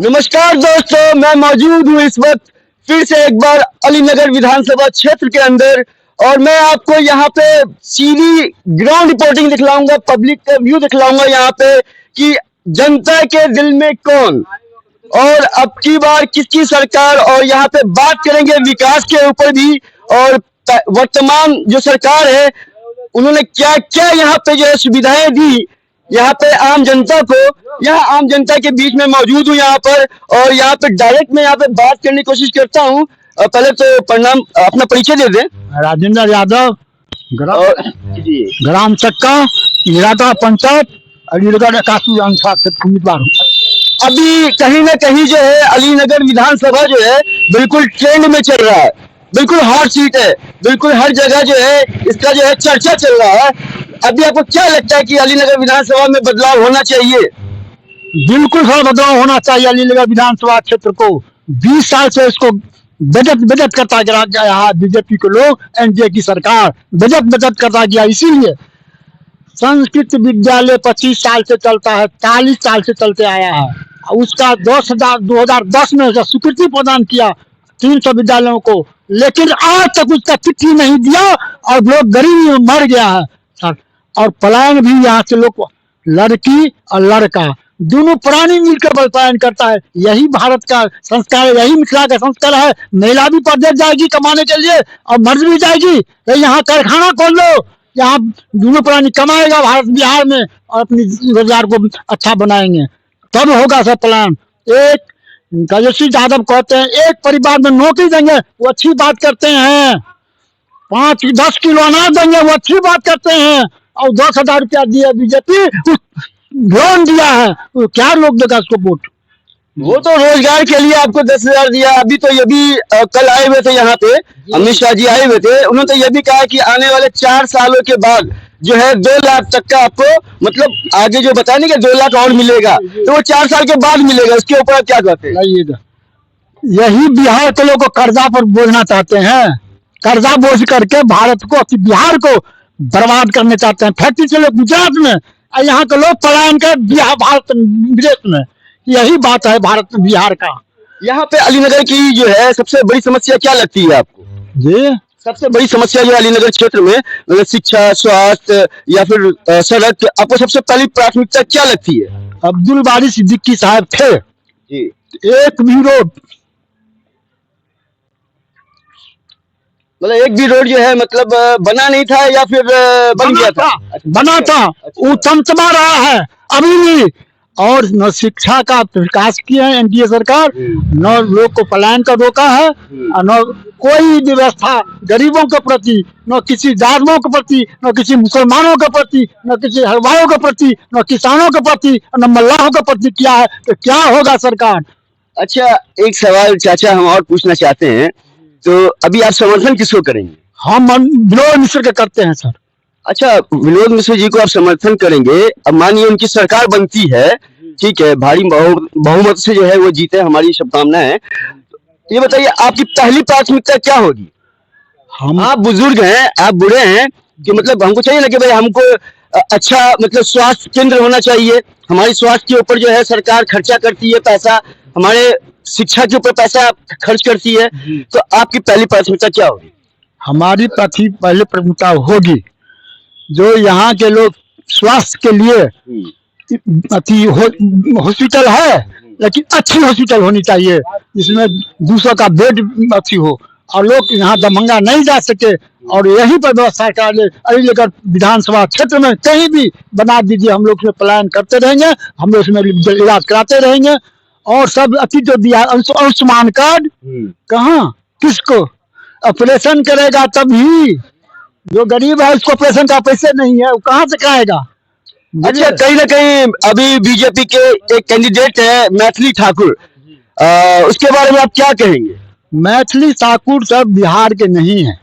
नमस्कार दोस्तों, मैं मौजूद हूँ इस वक्त फिर से एक बार अलीनगर विधानसभा क्षेत्र के अंदर। और मैं आपको यहाँ पे सीधी ग्राउंड रिपोर्टिंग दिखलाऊंगा, पब्लिक का व्यू दिखलाऊंगा यहाँ पे कि जनता के दिल में कौन और अब की बार किसकी सरकार। और यहाँ पे बात करेंगे विकास के ऊपर भी, और वर्तमान जो सरकार है उन्होंने क्या क्या यहाँ पे जो है सुविधाएं दी यहाँ पे आम जनता को। यहाँ आम जनता के बीच में मौजूद हूँ यहाँ पर, और यहाँ पे डायरेक्ट मैं यहाँ पे बात करने की कोशिश करता हूँ। पहले तो प्रणाम, अपना परिचय दे दें। राजेंद्र यादव, ग्राम चक्का, निराता पंचायत, अलीनगर काफी उम्मीदवार हूँ। अभी कहीं ना कहीं जो है अलीनगर विधानसभा जो है बिल्कुल ट्रेंड में चल रहा है, बिल्कुल हॉट सीट है, बिल्कुल हर जगह जो है इसका जो है चर्चा चल रहा है। अभी आपको क्या लगता है कि अलीनगर विधानसभा में बदलाव होना चाहिए? बिल्कुल सर, बदलाव होना चाहिए। अलीनगर विधानसभा क्षेत्र को 20 साल से इसको बजट बजट करता गया बीजेपी के लोग, एनडीए की सरकार बजट करता गया। इसीलिए संस्कृत विद्यालय 25 साल से चलता है, 40 साल से चलते आया है। उसका 2010 में स्वीकृति प्रदान किया 300 विद्यालयों को, लेकिन आज तक उसका चिट्ठी नहीं दिया और लोग गरीबी में मर गया है सर। और पलायन भी यहाँ से लोग, लड़की और लड़का दोनों प्राणी मिलकर पलायन करता है। यही भारत का संस्कार है, यही मिथिला का संस्कार है। महिला भी परदेश जाएगी कमाने के लिए और मर्द भी जाएगी, तो यहाँ कारखाना खोल लो, यहाँ दोनों प्राणी कमाएगा भारत बिहार में और अपनी रोजगार को अच्छा बनाएंगे, तब होगा सब पलायन। एक तेजस्वी यादव कहते हैं एक परिवार में नौकरी देंगे, वो अच्छी बात करते हैं। 5-10 किलो अनाज देंगे, वो अच्छी बात करते हैं। और 10,000 रुपया दिया बीजेपी, लोन दिया है, तो क्या लोग देगा उसको वोट? वो तो रोजगार के लिए आपको 10,000 दिया। अभी तो ये भी कल आए हुए थे यहाँ पे, अमित शाह जी आए हुए थे, उन्होंने तो ये भी कहा कि आने वाले 4 सालों के बाद जो है 2 लाख तक का आपको, मतलब आगे जो बताने कि 2 लाख और मिलेगा, तो वो 4 साल के बाद मिलेगा। उसके ऊपर आप क्या कहते हैं? यही बिहार के लोग को कर्जा पर बोझना चाहते हैं, कर्जा बोझ करके भारत को, बिहार को बर्बाद करने चाहते हैं। फैक्ट्री चले गुजरात में, यहाँ के लोग पलायन कर बिहार भारत विदेश में। यही बात है भारत बिहार का। यहाँ पे अलीनगर की जो है सबसे बड़ी समस्या क्या लगती है आपको? जी, सबसे बड़ी समस्या जो अलीनगर क्षेत्र में, मतलब शिक्षा, स्वास्थ्य या फिर सड़क, आपको सबसे पहली प्राथमिकता क्या लगती है? अब्दुल बारी सिद्दीकी साहब थे जी, एक भी रोड, मतलब एक भी रोड जो है मतलब बना नहीं था या फिर बन गया था? बना था, वो चमचमा रहा है अभी भी। और न शिक्षा का विकास किया है एनडीए सरकार, न लोग को पलायन का रोका है, न कोई व्यवस्था गरीबों के प्रति, न किसी जातियों के प्रति, न किसी मुसलमानों के प्रति, न किसी हलवाइयों के प्रति, न किसानों के प्रति, न मल्लाहों के प्रति किया है। तो क्या होगा सरकार? अच्छा, एक सवाल चाचा हम और पूछना चाहते हैं, तो अभी आप समर्थन किसको करेंगे? हम विनोद मिश्र के करते हैं सर। अच्छा, विनोद मिश्र जी को आप समर्थन करेंगे। अब मानिए उनकी सरकार बनती है, ठीक है, भारी बहुमत से जो है वो जीते, हमारी शुभकामना है। ये बताइए आपकी पहली प्राथमिकता क्या होगी? आप बुजुर्ग हैं, आप बूढ़े हैं, कि मतलब हमको चाहिए ना कि भाई हमको अच्छा मतलब स्वास्थ्य केंद्र होना चाहिए। हमारी स्वास्थ्य के ऊपर जो है सरकार खर्चा करती है पैसा, हमारे शिक्षा के ऊपर पैसा खर्च करती है, तो आपकी पहली प्राथमिकता क्या होगी? हमारी पहली प्राथमिकता होगी जो यहाँ के लोग स्वास्थ्य के लिए हॉस्पिटल है, लेकिन अच्छी हॉस्पिटल होनी चाहिए जिसमें 200 का बेड अच्छी हो और लोग यहाँ दमंगा नहीं जा सके। और यहीं पर व्यवस्था कर ले। अलीनगर विधानसभा क्षेत्र में कहीं भी बना दीजिए, हम लोग उसमें पलायन करते रहेंगे, हम लोग उसमें इलाज कराते रहेंगे। और सब अच्छी जो दिया आयुष्मान कार्ड, कहाँ किसको ऑपरेशन करेगा? तभी जो गरीब है उसको ऑपरेशन का पैसे नहीं है, वो कहाँ से कराएगा? अच्छा, कहीं ना कहीं अभी बीजेपी के एक कैंडिडेट है मैथिली ठाकुर, उसके बारे में आप क्या कहेंगे? मैथिली ठाकुर सब बिहार के नहीं है।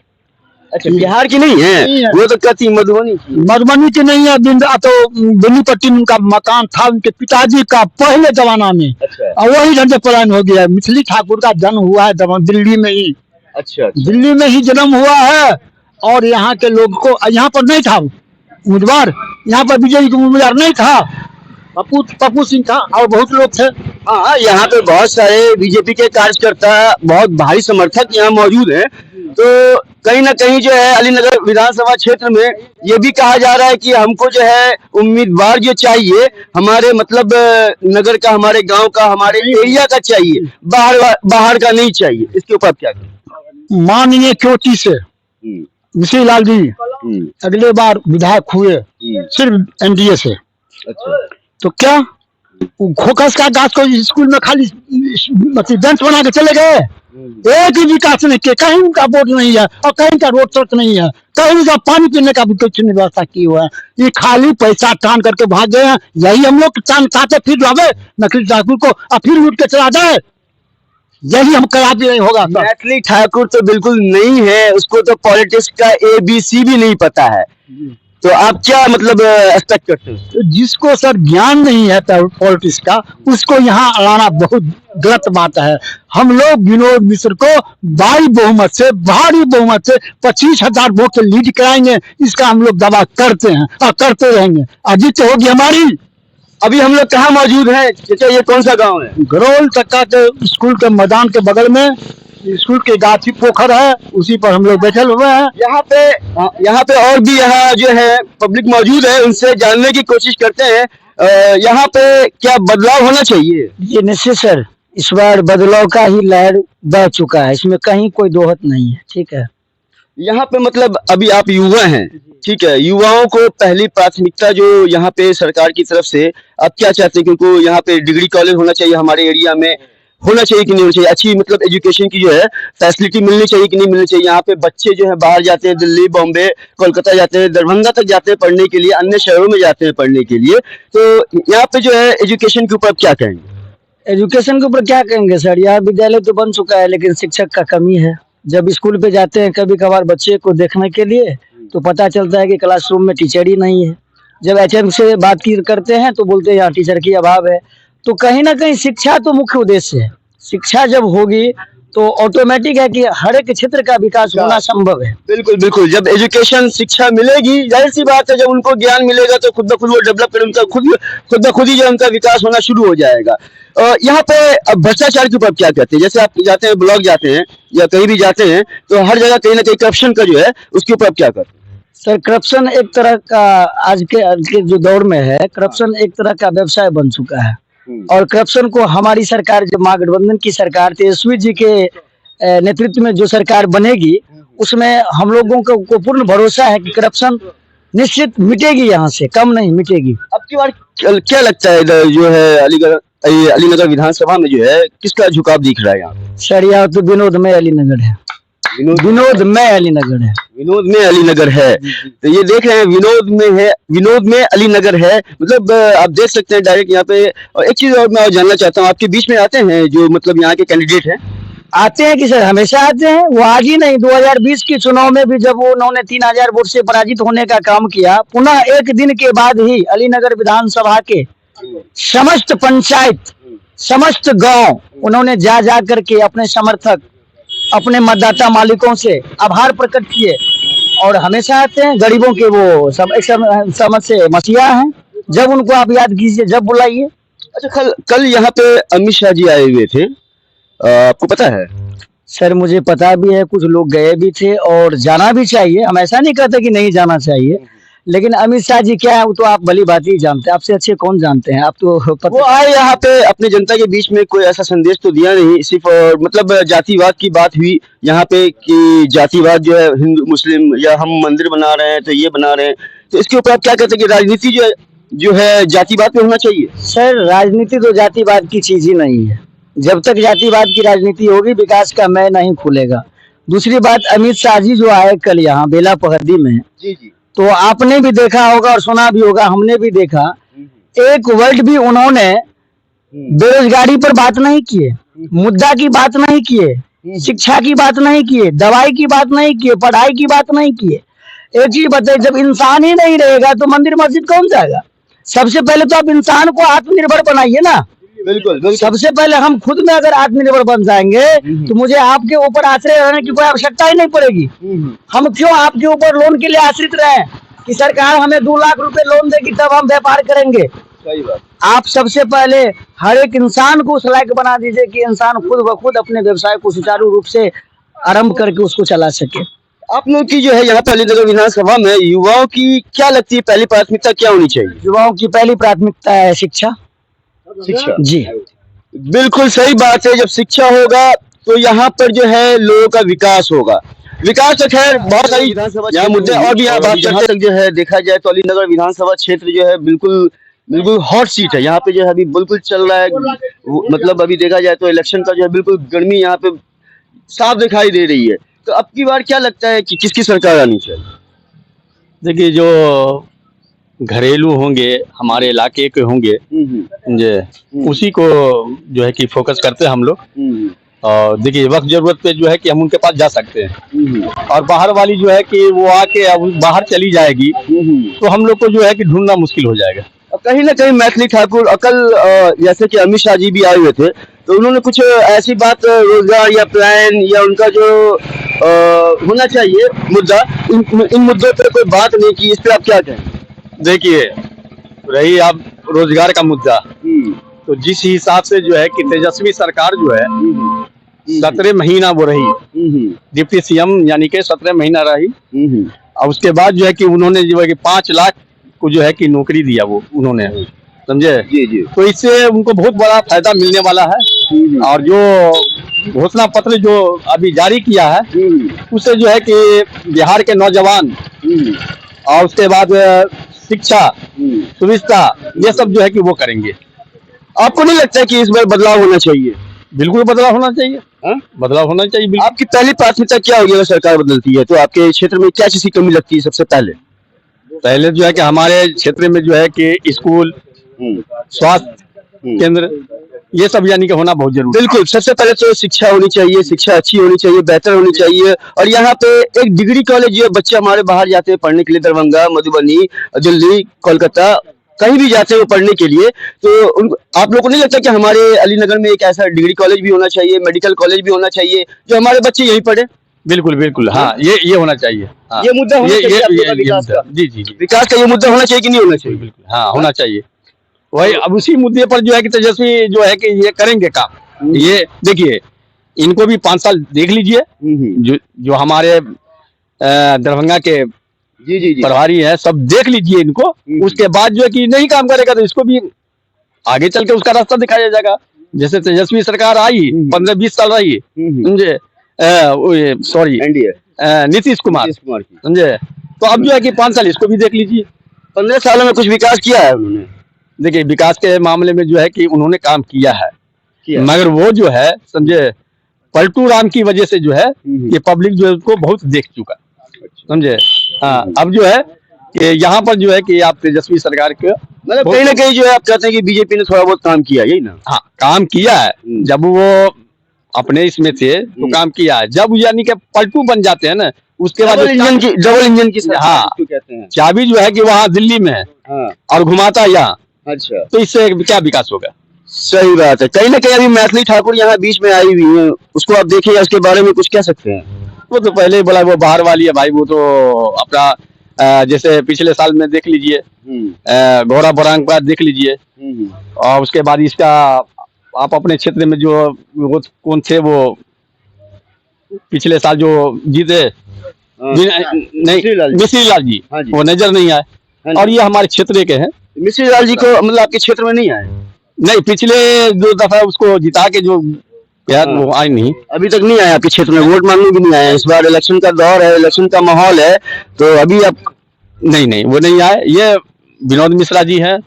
अच्छा, बिहार की नहीं है, वो तो कहती मधुबनी की नहीं है। तो बेनीपट्टी में उनका मकान था उनके पिताजी का पहले जमाना में। अच्छा। और वही ढंग से पलायन हो गया है। मैथिली ठाकुर का जन्म हुआ है दिल्ली में ही। अच्छा, दिल्ली में ही जन्म हुआ है। और यहाँ के लोग को, यहाँ पर नहीं था उम्मीदवार, यहाँ पर बीजेपी का उम्मीदवार नहीं था, पप्पू सिंह था और बहुत लोग थे। हाँ, यहाँ पे बहुत सारे बीजेपी के कार्यकर्ता, बहुत भारी समर्थक यहाँ मौजूद हैं। तो कहीं ना कहीं जो है अलीनगर विधानसभा क्षेत्र में ये भी कहा जा रहा है कि हमको जो है उम्मीदवार जो चाहिए हमारे मतलब नगर का, हमारे गांव का, हमारे एरिया का चाहिए, बाहर का नहीं चाहिए। इसके ऊपर आप क्या कहें? माननीय ज्योति से मिश्री लाल जी अगले बार विधायक हुए सिर्फ एनडीए से। अच्छा, तो क्या वो खोखस का गाछ को स्कूल में खाली मतलब बेंच बना के चले गए? एक ही विकास नहीं किया, कहीं उनका बोर्ड नहीं है और कहीं का रोड सड़क नहीं है, कहीं का पानी पीने का भी कुछ नहीं व्यवस्था की हुआ है। ये खाली पैसा टान करके भाग गए हैं। यही हम लोग चाहते फिर लावे नकली ठाकुर को और फिर लूट के चला जाए, यही हम कहा भी नहीं होगा। नकली ठाकुर तो बिल्कुल नहीं है, उसको तो पॉलिटिक्स का ABC भी नहीं पता है। तो आप क्या मतलब एक्सपेक्ट करते हो? तो जिसको सर ज्ञान नहीं है पॉलिटिक्स का, उसको यहाँ लाना बहुत गलत बात है। हम लोग विनोद मिश्र को भारी बहुमत से 25,000 वोट से लीड कराएंगे, इसका हम लोग दावा करते हैं और करते रहेंगे। अजीत होगी हमारी। अभी हम लोग कहाँ मौजूद हैं? चाचा, ये कौन सा गांव है? गरोल चक्का के स्कूल के मैदान के बगल में स्कूल के गाछी पोखर है, उसी पर हम लोग बैठे हुए हैं। यहाँ पे और भी यहाँ जो है पब्लिक मौजूद है, उनसे जानने की कोशिश करते हैं। यहाँ पे क्या बदलाव होना चाहिए? ये निश्चित सर, इस बार बदलाव का ही लहर बह चुका है, इसमें कहीं कोई दोहत नहीं है। ठीक है, यहाँ पे मतलब अभी आप युवा हैं, ठीक है, युवाओं को पहली प्राथमिकता जो यहाँ पे सरकार की तरफ से, आप क्या चाहते हैं कि उनको यहाँ पे डिग्री कॉलेज होना चाहिए, हमारे एरिया में होना चाहिए कि नहीं होना चाहिए? अच्छी मतलब एजुकेशन की जो है फैसिलिटी मिलनी चाहिए कि नहीं मिलनी चाहिए? यहाँ पे बच्चे जो है बाहर जाते हैं, दिल्ली, बॉम्बे, कोलकाता जाते हैं, दरभंगा तक जाते हैं पढ़ने के लिए, अन्य शहरों में जाते हैं पढ़ने के लिए। तो यहाँ पे जो है एजुकेशन के ऊपर क्या कहेंगे? एजुकेशन के ऊपर क्या कहेंगे सर, यहाँ विद्यालय तो बन चुका है लेकिन शिक्षक का कमी है। जब स्कूल पे जाते हैं कभी कभार बच्चे को देखने के लिए, तो पता चलता है कि क्लासरूम में टीचर ही नहीं है। जब HM से बात करते हैं तो बोलते हैं यहाँ टीचर की अभाव है। तो कहीं ना कहीं शिक्षा तो मुख्य उद्देश्य है। शिक्षा जब होगी तो ऑटोमेटिक है कि हर एक क्षेत्र का विकास होना संभव है। बिल्कुल बिल्कुल, जब एजुकेशन शिक्षा मिलेगी, जाहिर सी बात है, जब उनको ज्ञान मिलेगा तो खुद ब खुद वो डेवलप कर, उनका खुद ब खुद ही जो उनका विकास होना शुरू हो जाएगा। यहाँ पे अब भ्रष्टाचार के ऊपर क्या कहते हैं? जैसे आप जाते हैं, ब्लॉक जाते हैं या कहीं भी जाते हैं, तो हर जगह कहीं ना कहीं करप्शन का जो है उसके ऊपर क्या करते हैं? सर, करप्शन एक तरह का आज के जो दौर में है, करप्शन एक तरह का व्यवसाय बन चुका है। और करप्शन को हमारी सरकार, जब महागठबंधन की सरकार तेजस्वी जी के नेतृत्व में जो सरकार बनेगी, उसमें हम लोगों को पूर्ण भरोसा है कि करप्शन निश्चित मिटेगी, यहाँ से कम नहीं मिटेगी। अब की बार क्या लगता है इधर जो है अलीनगर विधानसभा में जो है किसका झुकाव दिख रहा है यहाँ? सर, यहाँ तो विनोद में अलीनगर है। विनोद में अलीनगर है। विनोद में अलीनगर है। तो ये देख रहे हैं, विनोद में अलीनगर है। मतलब आप देख सकते हैं डायरेक्ट यहाँ पे। और एक चीज और मैं जानना चाहता हूँ, आपके बीच में आते हैं जो मतलब यहाँ के कैंडिडेट हैं? आते हैं कि सर, हमेशा आते हैं। वो आज ही नहीं, 2020 के चुनाव में भी जब उन्होंने 3000 वोट से पराजित होने का काम किया, पुनः एक दिन के बाद ही अलीनगर विधानसभा के समस्त पंचायत, समस्त गांव उन्होंने जा करके अपने समर्थक, अपने मतदाता मालिकों से आभार प्रकट किए। और हमेशा आते हैं। गरीबों के वो समझ से मसीहा हैं। जब उनको आप याद कीजिए, जब बुलाइए। अच्छा, कल यहाँ पे अमित शाह जी आए हुए थे, आपको पता है? सर, मुझे पता भी है, कुछ लोग गए भी थे और जाना भी चाहिए। हम ऐसा नहीं कहते कि नहीं जाना चाहिए, लेकिन अमित शाह जी क्या है वो तो आप भली बात ही जानते हैं। आपसे अच्छे कौन जानते हैं? आप तो वो आए यहाँ पे अपने जनता के बीच में, कोई ऐसा संदेश तो दिया नहीं, सिर्फ मतलब जातिवाद की बात हुई यहाँ पे कि जातिवाद जो है हिंदू मुस्लिम, या हम मंदिर बना रहे हैं तो ये बना रहे हैं। तो इसके ऊपर आप क्या कहते हैं कि राजनीति जो है जातिवाद पे होना चाहिए? सर, राजनीति तो जातिवाद की चीज ही नहीं है। जब तक जातिवाद की राजनीति होगी, विकास का मैं नहीं खुलेगा। दूसरी बात, अमित शाह जी जो आए कल यहाँ बेला पहदी में, जी जी, तो आपने भी देखा होगा और सुना भी होगा, हमने भी देखा, एक वर्ड भी उन्होंने बेरोजगारी पर बात नहीं किए, मुद्दा की बात नहीं किए, शिक्षा की बात नहीं किए, दवाई की बात नहीं किए, पढ़ाई की बात नहीं किए। एक चीज बताइए, जब इंसान ही नहीं रहेगा तो मंदिर मस्जिद कौन जाएगा? सबसे पहले तो आप इंसान को आत्मनिर्भर बनाइए ना। बिल्कुल। सबसे पहले हम खुद में अगर आत्मनिर्भर बन जाएंगे तो मुझे आपके ऊपर आश्रय रहने की कोई आवश्यकता ही नहीं पड़ेगी। हम क्यों आपके ऊपर लोन के लिए आश्रित रहे कि सरकार हमें 2 लाख रुपए लोन देगी तब हम व्यापार करेंगे? सही बात। आप सबसे पहले हर एक इंसान को उस लायक बना दीजिए कि इंसान खुद ब खुद अपने व्यवसाय को सुचारू रूप से आरंभ करके उसको चला सके। आप लोग की जो है यहाँ पे अलीनगर विधानसभा में युवाओं की क्या लगती है पहली प्राथमिकता क्या होनी चाहिए? युवाओं की पहली प्राथमिकता है शिक्षा। शिक्षा। जी बिल्कुल सही बात है। जब शिक्षा होगा तो यहाँ पर जो है लोगों का विकास होगा। विकास तो खैर बहुत सारी यहाँ मुद्दे और भी यहाँ बात करते तक जो है देखा जाए तो अलीनगर विधानसभा क्षेत्र जो है बिल्कुल बिल्कुल हॉट सीट है। यहाँ पे जो है अभी बिल्कुल चल रहा है, मतलब अभी देखा जाए तो इलेक्शन का जो है बिल्कुल गर्मी यहाँ पे साफ दिखाई दे रही है। तो अब की बार क्या लगता है कि किसकी सरकार आनी चाहिए? देखिए, जो घरेलू होंगे हमारे इलाके के होंगे जो उसी को जो है कि फोकस करते हैं हम लोग। और देखिए, वक्त जरूरत पे जो है कि हम उनके पास जा सकते हैं। और बाहर वाली जो है कि वो आके अब बाहर चली जाएगी तो हम लोग को जो है कि ढूंढना मुश्किल हो जाएगा। कहीं ना कहीं मैथिली ठाकुर जैसे कि अमित शाह जी भी आए हुए थे तो उन्होंने कुछ ऐसी बात रोजगार या प्लान या उनका जो होना चाहिए मुद्दा इन मुद्दों पर कोई बात नहीं की। इस पर आप क्या कहें? देखिए, रही अब रोजगार का मुद्दा, तो जिस हिसाब से जो है कि तेजस्वी सरकार जो है 17 महीना वो रही, डिप्टी सीएम यानी कि 17 महीना रही। और उसके बाद जो है कि उन्होंने जो है कि 5 लाख को जो है कि नौकरी दिया वो उन्होंने, समझे जी जी। तो इससे उनको बहुत बड़ा फायदा मिलने वाला है। और जो घोषणा पत्र जो अभी जारी किया है उससे जो है कि बिहार के नौजवान और उसके बाद शिक्षा सुविधा ये सब जो है कि वो करेंगे। आपको नहीं लगता कि इस बार बदलाव होना चाहिए? बिल्कुल बदलाव होना चाहिए। बदलाव होना चाहिए बिल्कुल। आपकी पहली प्राथमिकता क्या होगी अगर सरकार बदलती है तो आपके क्षेत्र में क्या चीज की कमी लगती है सबसे पहले? पहले जो है कि हमारे क्षेत्र में जो है कि स्कूल, स्वास्थ्य केंद्र ये सब यानी कि होना बहुत जरूरी है। बिल्कुल, सबसे पहले तो शिक्षा होनी चाहिए, शिक्षा अच्छी होनी चाहिए, बेहतर होनी चाहिए। और यहाँ पे एक डिग्री कॉलेज जो बच्चे हमारे बाहर जाते हैं पढ़ने के लिए, दरभंगा, मधुबनी, दिल्ली, कोलकाता, कहीं भी जाते हैं वो पढ़ने के लिए, तो आप लोगों को नहीं लगता कि हमारे अलीनगर में एक ऐसा डिग्री कॉलेज भी होना चाहिए, मेडिकल कॉलेज भी होना चाहिए जो हमारे बच्चे यहीं पढ़े? बिल्कुल बिल्कुल, हाँ ये होना चाहिए। हाँ, ये मुद्दा होना चाहिए आप लोगों का ये विकास का। जी जी जी, विकास का ये मुद्दा होना चाहिए कि नहीं होना चाहिए? बिल्कुल हाँ होना चाहिए। वही अब उसी मुद्दे पर जो है कि तेजस्वी जो है कि ये करेंगे काम। ये देखिए, इनको भी 5 साल देख लीजिए, जो हमारे दरभंगा के जी जी जी प्रभारी है सब देख लीजिए इनको। उसके बाद जो है कि नहीं काम करेगा तो इसको भी आगे चल के उसका रास्ता दिखाया जाएगा। जैसे तेजस्वी सरकार आई 15-20 साल रही, समझे, सॉरी एनडीए नीतीश कुमार की। समझे, तो अब जो है कि 5 साल इसको भी देख लीजिए। 15 सालों में कुछ विकास किया है उन्होंने? देखिए, विकास के मामले में जो है कि उन्होंने काम किया है, मगर वो जो है समझे पलटू राम की वजह से जो है ये पब्लिक जो है उसको बहुत देख चुका, समझे। हाँ, अब जो है कि यहाँ पर जो है कि आप तेजस्वी सरकार के मतलब कहीं ना कहीं जो है आप कहते हैं कि बीजेपी ने थोड़ा बहुत काम किया, यही ना? हाँ, काम किया है। जब वो अपने इसमें थे तो काम किया है, जब यानी कि पलटू बन जाते हैं ना उसके बाद डबल इंजन की हाँ कहते हैं, चाबी जो है कि वहाँ दिल्ली में है और घुमाता है यहाँ, अच्छा, तो इससे क्या विकास होगा? सही बात है। कहीं ना कहीं अभी मैथिली ठाकुर यहाँ बीच में आई हुई है, उसको आप देखिए, उसके बारे में कुछ कह सकते हैं? वो तो पहले ही बोला वो बाहर वाली है भाई, वो तो अपना जैसे पिछले साल में देख लीजिए घोड़ा बरांग पर देख लीजिए, और उसके बाद इसका आप अपने क्षेत्र में जो वो कौन थे वो पिछले साल जो जीते नहीं, मिश्री लाल जी, वो नजर नहीं आए। और ये हमारे क्षेत्र के हैं। मिश्री लाल जी को मतलब आपके क्षेत्र में नहीं आए? नहीं, पिछले 2 दफा उसको जिता के जो यार वो आए नहीं, अभी तक नहीं आए आपके क्षेत्र में, वोट मांगने भी नहीं आए। इस बार इलेक्शन का दौर है, इलेक्शन का माहौल है, तो अभी आप नहीं वो नहीं आए। ये विनोद मिश्रा जी हैं,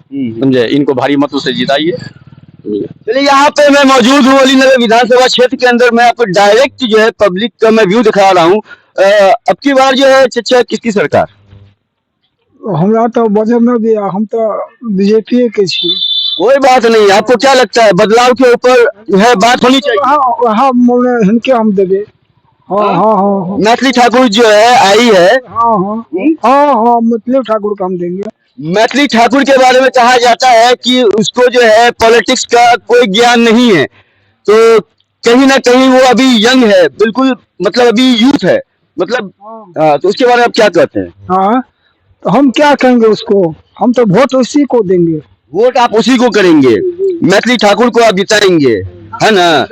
समझे, इनको भारी मतों से जिताइए। चलिए, यहाँ पे मैं मौजूद हूँ अलीनगर विधानसभा क्षेत्र के अंदर। मैं आपको डायरेक्ट जो है पब्लिक का मैं व्यू दिखा रहा हूँ। अब की बार जो है चचा किसकी सरकार? हमरा तो बजब न दिया, हम तो बीजेपी के छी। कोई बात नहीं, आपको क्या लगता है बदलाव के ऊपर है बात होनी चाहिए? हाँ हिनके हम देवे। हाँ मैथिली ठाकुर जो है आई है। हाँ मैथिली ठाकुर का हम देंगे। मैथिली ठाकुर के बारे में कहा जाता है कि उसको जो है पॉलिटिक्स का कोई ज्ञान नहीं है, तो कहीं ना कहीं वो अभी यंग है, बिल्कुल, मतलब अभी यूथ है, मतलब तो उसके बारे में आप क्या कहते हैं? हाँ, तो हम क्या कहेंगे उसको, हम तो वोट उसी को देंगे। वोट आप उसी को करेंगे, मैथिली ठाकुर को आप जिताएंगे, है ना?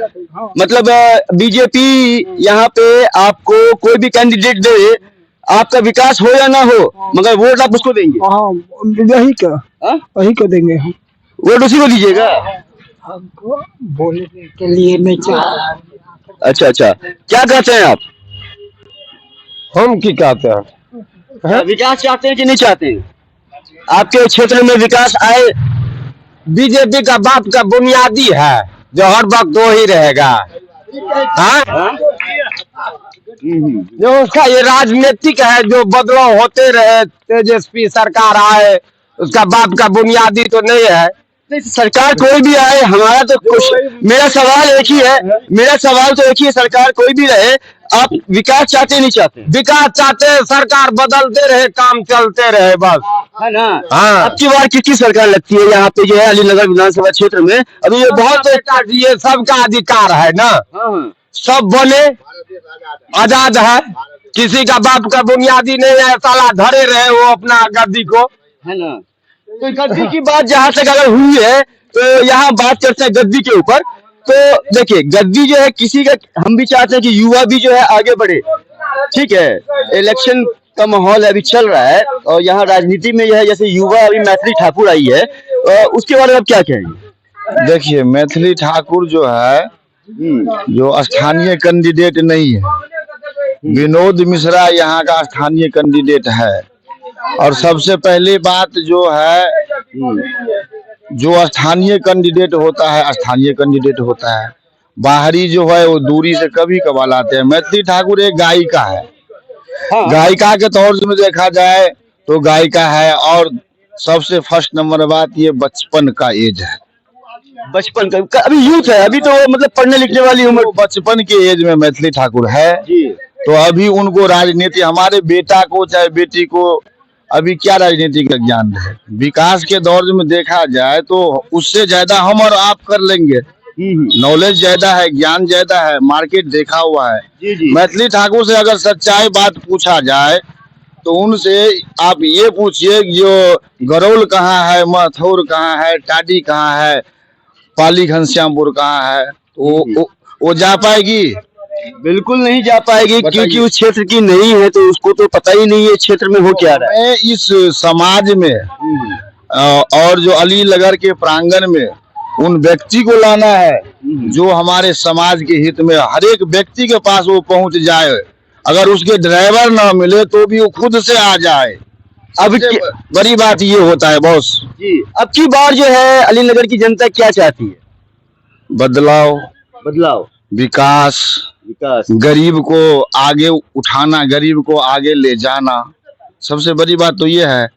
मतलब बीजेपी यहाँ पे आपको कोई भी कैंडिडेट दे, आपका विकास हो या ना हो, मगर वोट आप उसको देंगे। हाँ, यही क्या, हाँ? वही क्या देंगे हम। वोट उसी को दीजिएगा। हमको बोलने के लिए नहीं चाहिए। अच्छा अच्छा, क्या कहते हैं आप? हम की कहते हैं, विकास चाहते हैं कि नहीं चाहते हैं? आपके क्षेत्र में विकास आए? बीजेपी का बाप का बुनियादी है जो हर वक्त वो ही रहेगा। हाँ? जो उसका ये राजनीतिक है, जो बदलाव होते रहे, तेजस्वी सरकार आए, उसका बाप का बुनियादी तो नहीं है। नहीं, सरकार कोई भी आए, हमारा तो मेरा सवाल एक ही है, मेरा सवाल तो एक ही है, सरकार कोई भी रहे, आप विकास चाहते नहीं चाहते? विकास चाहते हैं, सरकार बदलते रहे, काम चलते रहे, बस। है ना? हाँ। अब की बार किसकी सरकार लगती है यहाँ पे जो है अलीनगर विधानसभा क्षेत्र में? अभी ये बहुत ये सबका अधिकार है ना, हाँ, सब बने, आजाद है, किसी का बाप का बुनियादी नहीं है, साला धरे रहे वो अपना गद्दी को। है ना? तो गद्दी की बात जहाँ तक अगर हुई है तो यहाँ बात करते हैं गद्दी के ऊपर। तो देखिए, गद्दी जो है किसी का, हम भी चाहते हैं कि युवा भी जो है आगे बढ़े, ठीक है? इलेक्शन का माहौल अभी चल रहा है और यहाँ राजनीति में जो है, जैसे युवा अभी मैथिली ठाकुर आई है, उसके बारे में आप क्या कहेंगे? देखिए, मैथिली ठाकुर जो है, जो स्थानीय कैंडिडेट नहीं है, विनोद मिश्रा यहाँ का स्थानीय कैंडिडेट है। और सबसे पहली बात जो है, जो स्थानीय कैंडिडेट होता है, स्थानीय कैंडिडेट होता है, बाहरी जो है वो दूरी से कभी कभार आते हैं। मैथिली ठाकुर एक गायिका है, गायिका के तौर में देखा जाए तो गायिका है। और सबसे फर्स्ट नंबर बात, ये बचपन का एज है, बचपन का, अभी यूथ है, अभी तो मतलब पढ़ने लिखने वाली उम्र, बचपन के एज में मैथिली ठाकुर है। तो अभी उनको राजनीति, हमारे बेटा को चाहे बेटी को अभी क्या राजनीति का ज्ञान है? विकास के दौर में देखा जाए तो उससे ज्यादा हम और आप कर लेंगे। नॉलेज ज्यादा है, ज्ञान ज्यादा है, मार्केट देखा हुआ है। मैथिली ठाकुर से अगर सच्चाई बात पूछा जाए तो उनसे आप ये पूछिए जो गरौल कहाँ है, मथौर कहाँ है, टाडी कहाँ है, पाली घनश्यामपुर कहाँ है, वो जा पाएगी? बिल्कुल नहीं जा पाएगी, क्योंकि उस क्षेत्र की नहीं है, तो उसको तो पता ही नहीं है क्षेत्र में हो क्या रहा है। इस समाज में और जो अलीनगर के प्रांगण में उन व्यक्ति को लाना है जो हमारे समाज के हित में हर एक व्यक्ति के पास वो पहुंच जाए। अगर उसके ड्राइवर ना मिले तो भी वो खुद से आ जाए। अब बड़ी बात ये होता है बॉस जी। अब की बार जो है अलीनगर की जनता क्या चाहती है? बदलाव, विकास, गरीब को आगे उठाना, गरीब को आगे ले जाना। सबसे बड़ी बात तो ये है,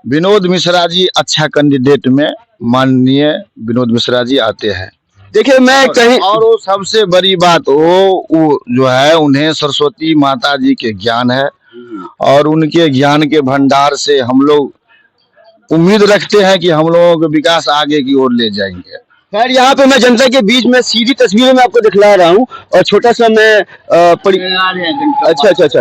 विनोद मिश्रा जी अच्छा कैंडिडेट में माननीय विनोद मिश्रा जी आते हैं। देखिए, मैं कहीं और वो सबसे बड़ी बात वो जो है, उन्हें सरस्वती माता जी के ज्ञान है और उनके ज्ञान के भंडार से हम लोग उम्मीद रखते हैं कि हम लोगों को विकास आगे की ओर ले जाएंगे। खैर, यहाँ पे मैं जनता के बीच में सीधी तस्वीरें में आपको दिखला रहा हूँ और छोटा सा मैं अच्छा अच्छा अच्छा